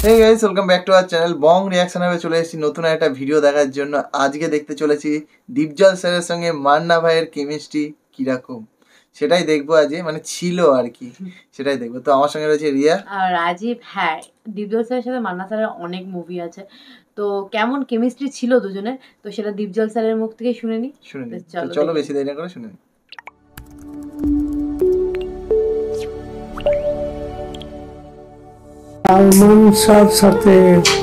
Hey guys, welcome back to our channel Bong reaction এ চলে এসেছি নতুন একটা ভিডিও দেখার জন্য। আজকে দেখতে চলেছি দীপজল স্যারের সঙ্গে মান্না ভাইয়ের কেমিস্ট্রি কিরকম সেটাই দেখবো আজকে, মানে ছিল আর কি, সেটাই দেখবো। তো আমার সঙ্গে রয়েছে রিয়া আর রাজীব। হ্যাঁ, দীপজল স্যারের সাথে মান্না স্যারের অনেক মুভি আছে, তো কেমন কেমিস্ট্রি ছিল দুজনের, তো সেটা দীপজল স্যারের মুখ থেকে শুনে নি। চলো বেশি দেরি না করে শুনে নি। সালমান শাহর সাথে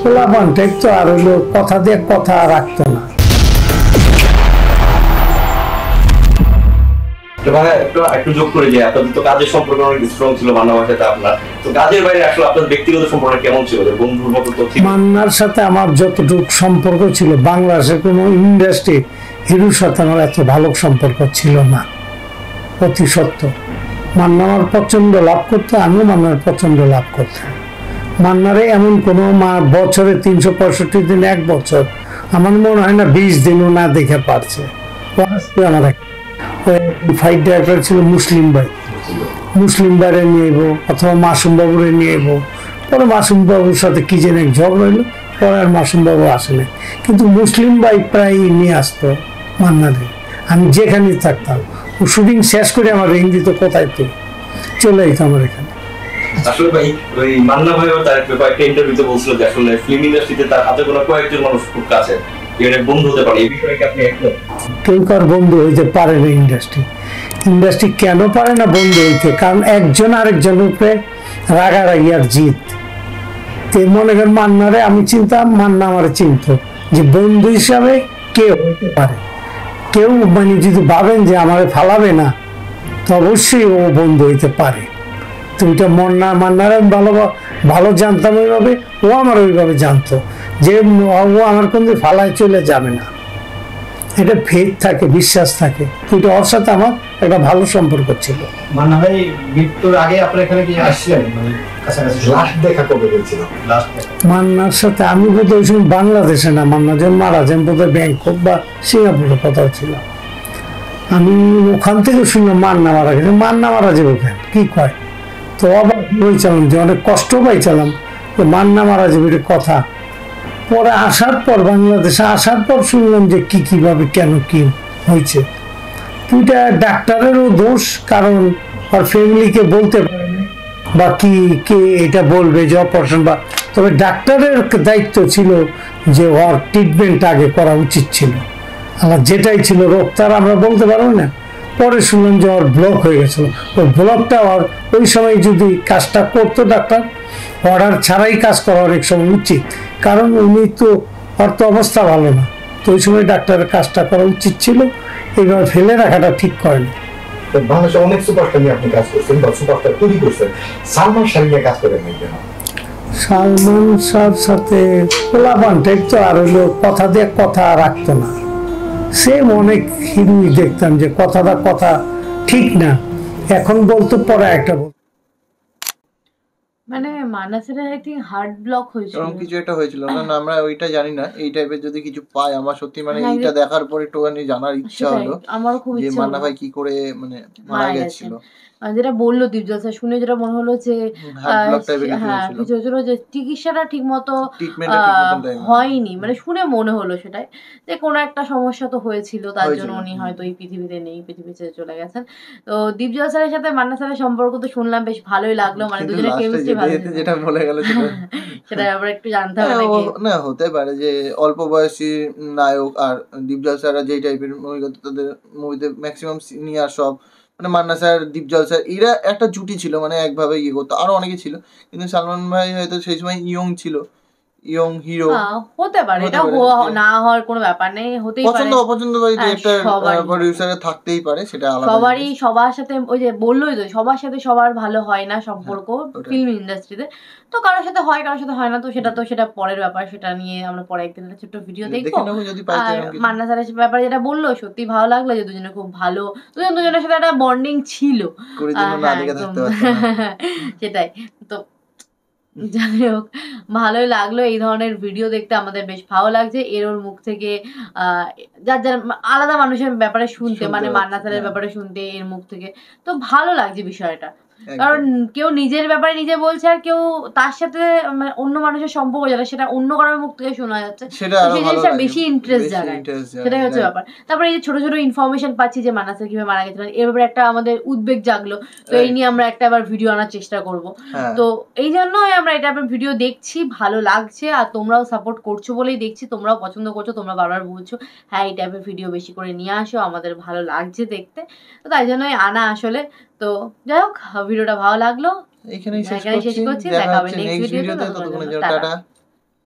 পোলাপানটা একটু আর হইলো কথা দিয়ে কথা রাখতো না। একটু যোগ করে যে আপনাদের তো কাজের সম্পর্ক অনেক স্ট্রং ছিল মান্নার সাথে আপনার, তো কাজের বাইরে আসলে আপনার ব্যক্তিগত সম্পর্ক কেমন ছিল? বন্ধুর মতো তো ছিল। মান্নার সাথে আমার যতটুকু সম্পর্ক ছিল, বাংলাদেশের কোনো ইন্ডাস্ট্রি হিরোর সাথে আমার এত ভালো সম্পর্ক ছিল না। অতি সত্য, মান্না আমার প্রচন্ড লাভ করতো, আমিও মান্নার প্রচন্ড লাভ করতাম। মান্নারে এমন কোনো বছরে 365 দিন, এক বছর আমার মনে হয় না 20 দিনও না দেখে পারছে। আমার ফাইট ডাইরেক্টর ছিল মুসলিম ভাই, মুসলিম ভাইরে নিয়ে এবো অথবা মাসুম বাবুরে নিয়ে এবো। পরে মাসুম বাবুর সাথে কি যেন এক ঝগড়া হইলো, পরে আর মাসুম বাবু আসেনি, কিন্তু মুসলিম ভাই প্রায় নিয়ে আসতো মান্নারে। আমি যেখানেই থাকতাম, ও শুটিং শেষ করে আমার রিং দিত, কোথায় তো চলে যেত আমার এখানে। আসলে ভাই ওই মান্না ভাই তার কয়েকটা ইন্টারভিউতে বলছিল যে আসলে ফিল্ম ইন্ডাস্ট্রিতে তার হাতে গোনা কয়েকজন মানুষ খুব কাছে বন্ধু হতে পারে। এই বিষয়ে কি আপনি একমত? কেউ কার বন্ধু হইতে পারে না ইন্ডাস্ট্রি কেন পারে না বন্ধু হইতে? কারণ একজন আরেকজনের উপরে রাগারাগি আর জিত। মনে করেন মান্নারে আমি চিনতাম, মান্না আমার চিনত, যে বন্ধু হিসাবে কেউ হইতে পারে। কেউ মানে যদি ভাবেন যে আমার ফালাবে না, তো অবশ্যই ও বন্ধু হইতে পারে। তো ওইটা মান্নার আমি ভালো জানতাম ওইভাবে, ও আমার ওইভাবে জানতো যে ও আমার কোনদিন ফালায় চলে যাবে না। এটা ফেথ থাকে, বিশ্বাস থাকে। কিন্তু ওর সাথে আমার একটা ভালো সম্পর্ক ছিল। মান্না ভাই মৃত্যুর আগে আপনার এখানে কি আসছিলেন? মানে কাছাকাছি লাস্ট দেখা কবে হয়েছিল? মান্নার সাথে আমি বোধ ওই সময় বাংলাদেশে না, মান্না যখন মারা যান বোধ হয় ব্যাংকক বা সিঙ্গাপুরে কথা ছিল। আমি ওখান থেকে শুনলাম মান্না মারা গেছে, মান্না মারা যাবে ওখানে কি কয়। তো অবাক হয়েছিলাম, যে অনেক কষ্ট পাইছিলাম যে মান্না মারা যাবে এটা কথা। পরে আসার পর, বাংলাদেশে আসার পর শুনলাম যে কিভাবে কেন কি হয়েছে। এটা ডাক্তারেরও দোষ, কারণ আর ফ্যামিলিকে বলতে পারে না, বা কে এটা বলবে যে অপারেশন, বা তবে ডাক্তারের দায়িত্ব ছিল যে ওর ট্রিটমেন্ট আগে করা উচিত ছিল। আমার যেটাই ছিল রোগ তার আমরা বলতে পারবো না। পরে শুনলাম যে ওর ব্লক হয়ে গেছিল। ওই ব্লকটা ওর ওই সময় যদি কাজটা করতো ডাক্তার, অর্ডার ছাড়াই কাজ করা অনেক সময় উচিত, কারণ উনি তো ওর তো অবস্থা ভালো না। তো ওই সময় ডাক্তারের কাজটা করা উচিত ছিল, এইভাবে ফেলে রাখাটা ঠিক করেনি। বাংলাদেশে অনেক সুপারস্টার নিয়ে আপনি কাজ করছেন বা সুপারস্টার তৈরি করছেন, সালমান শাহ নিয়ে কাজ করেন নাই কেন? সালমান শাহর সাথে পোলাপানটা একটু আর হইলো কথা দিয়ে কথা রাখতো না। সেম অনেক হিরোই দেখতাম যে কথা ঠিক না, এখন বলতো পরে একটা মানে মান্না স্যারের আই থিঙ্ক হার্ট ব্লক হয়েছিল, এরকম কিছু একটা হয়েছিল না, আমরা ওইটা জানি না। এই টাইপের যদি কিছু পাই, আমার সত্যি মানে এইটা দেখার পর একটুখানি জানার ইচ্ছা হলো আমারও খুব যে ইচ্ছা মান্না হলো ভাই কি করে মানে মারা গেছিল। যেটা বললো দীপজল স্যার, শুনে যেটা মনে হলো যে হ্যাঁ কিছু হয়েছিল, যে চিকিৎসাটা ঠিক মতো হয়নি, মানে শুনে মনে হলো সেটাই, যে কোনো একটা সমস্যা তো হয়েছিল, তার জন্য উনি হয়তো এই পৃথিবীতে নেই, পৃথিবী ছেড়ে চলে গেছেন। তো দীপজল স্যারের সাথে মান্না স্যারের সম্পর্ক তো শুনলাম, বেশ ভালোই লাগলো, মানে দুজনের কেমিস্ট্রি ভালো, যেটা বলে গেল সেটা আবার একটু জানতে হবে না। হতে পারে যে অল্প বয়সী নায়ক আর দীপজল স্যার যেই টাইপের মুভি করতো, তাদের মুভিতে ম্যাক্সিমাম সিনিয়র সব, মানে মান্না স্যার, দীপজল স্যার, এরা একটা জুটি ছিল, মানে একভাবে ইয়ে করতো। আরো অনেকে ছিল, কিন্তু সালমান ভাই হয়তো সেই সময় ইয়ং ছিল, ইয়ং হিরো হতে পারে, এটা না হওয়ার কোনো ব্যাপার নেই, হতেই পারে। পছন্দ অপছন্দ ভাই একটা প্রোডিউসারে থাকতেই পারে, সেটা আলাদা। সবারই সবার সাথে ওই যে বললোই তো, সবার সাথে সবার ভালো হয় না সম্পর্ক ফিল্ম ইন্ডাস্ট্রিতে। তো কারোর সাথে হয়, কারোর সাথে হয় না, তো সেটা পরের ব্যাপার, সেটা নিয়ে আমরা পরে একদিন একটা ছোট্ট ভিডিও দেখবো। আর মান্না স্যারের ব্যাপারে যেটা বললো, সত্যি ভালো লাগলো যে দুজনে খুব ভালো, দুজনের সাথে একটা বন্ডিং ছিল, সেটাই। তো যাই হোক, ভালোই লাগলো এই ধরনের ভিডিও দেখতে, আমাদের বেশ ভালো লাগছে এর ওর মুখ থেকে যার যার আলাদা মানুষের ব্যাপারে শুনতে, মানে মান্না স্যারের ব্যাপারে শুনতে এর মুখ থেকে, তো ভালো লাগছে বিষয়টা। কারণ কেউ নিজের ব্যাপারে নিজে বলছে, আর কেউ তার সাথে অন্য মানুষের সম্পর্ক যেটা সেটা অন্য কারোর মুখ থেকে শোনা যাচ্ছে, সেই জিনিসটা বেশি ইন্টারেস্ট জাগায়, সেটাই হচ্ছে ব্যাপার। তারপরে এই যে ছোট ছোট ইনফরমেশন পাচ্ছি যে মান্না স্যার কিভাবে মারা গেছিলেন, এর ব্যাপারে একটা আমাদের উদ্বেগ জাগলো, তো এই নিয়ে আমরা একটা আবার ভিডিও আনার চেষ্টা করব। তো এই জন্যই আমরা এটা ভিডিও দেখছি, ভালো লাগছে, আর তোমরাও সাপোর্ট করছো বলেই দেখছি, তোমরাও পছন্দ করছো, তোমরা বারবার বলছো হ্যাঁ এই টাইপের ভিডিও বেশি করে নিয়ে আসো, আমাদের ভালো লাগছে দেখতে, তো তাই জন্যই আনা আসলে। তো যাই হোক, ভিডিওটা ভালো লাগলো, এখানেই শেষ করছি, দেখা হবে নেক্সট ভিডিওতে, ততক্ষণের জন্য টাটা।